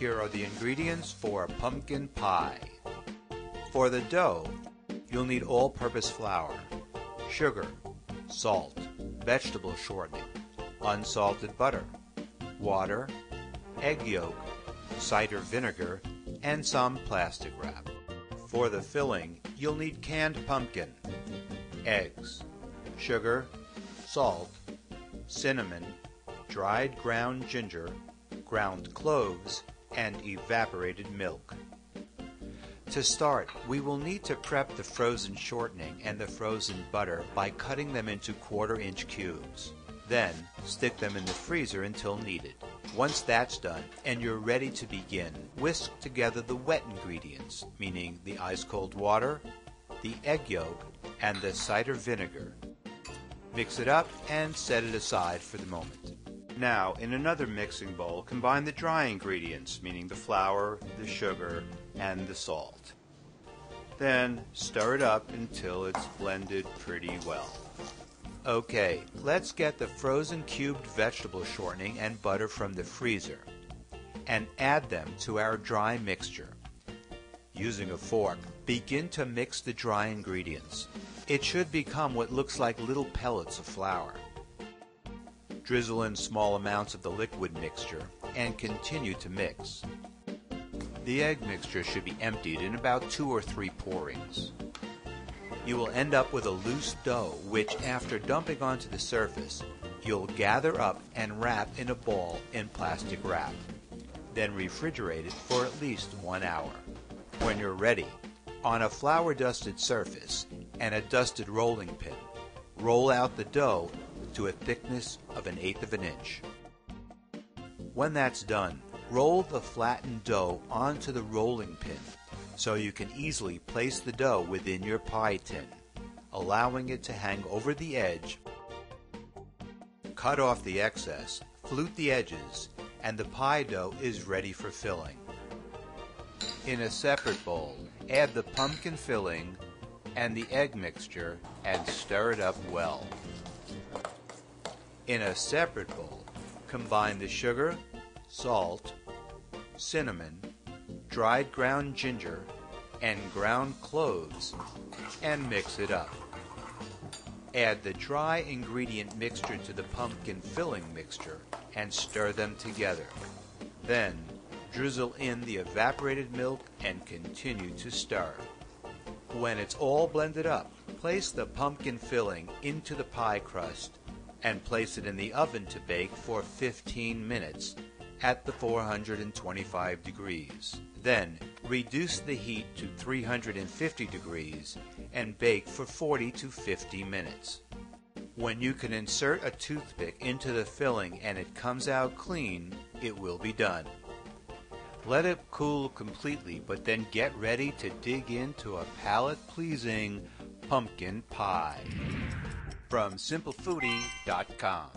Here are the ingredients for a pumpkin pie. For the dough, you'll need all-purpose flour, sugar, salt, vegetable shortening, unsalted butter, water, egg yolk, cider vinegar, and some plastic wrap. For the filling, you'll need canned pumpkin, eggs, sugar, salt, cinnamon, dried ground ginger, ground cloves, and evaporated milk. To start, we will need to prep the frozen shortening and the frozen butter by cutting them into quarter-inch cubes. Then, stick them in the freezer until needed. Once that's done and you're ready to begin, whisk together the wet ingredients, meaning the ice-cold water, the egg yolk, and the cider vinegar. Mix it up and set it aside for the moment. Now, in another mixing bowl, combine the dry ingredients, meaning the flour, the sugar, and the salt. Then stir it up until it's blended pretty well. Okay, let's get the frozen cubed vegetable shortening and butter from the freezer and add them to our dry mixture. Using a fork, begin to mix the dry ingredients. It should become what looks like little pellets of flour. Drizzle in small amounts of the liquid mixture and continue to mix. The egg mixture should be emptied in about 2 or 3 pourings. You will end up with a loose dough which, after dumping onto the surface, you'll gather up and wrap in a ball in plastic wrap. Then refrigerate it for at least 1 hour. When you're ready, on a flour-dusted surface and a dusted rolling pin, roll out the dough to a thickness of 1/8 of an inch. When that's done, roll the flattened dough onto the rolling pin so you can easily place the dough within your pie tin, allowing it to hang over the edge. Cut off the excess, flute the edges, and the pie dough is ready for filling. In a separate bowl, add the pumpkin filling and the egg mixture and stir it up well. In a separate bowl, combine the sugar, salt, cinnamon, dried ground ginger, and ground cloves and mix it up. Add the dry ingredient mixture to the pumpkin filling mixture and stir them together. Then, drizzle in the evaporated milk and continue to stir. When it's all blended up, place the pumpkin filling into the pie crust and place it in the oven to bake for 15 minutes at the 425 degrees. Then, reduce the heat to 350 degrees and bake for 40 to 50 minutes. When you can insert a toothpick into the filling and it comes out clean, it will be done. Let it cool completely, but then get ready to dig into a palate-pleasing pumpkin pie. From SimpleFoodie.com.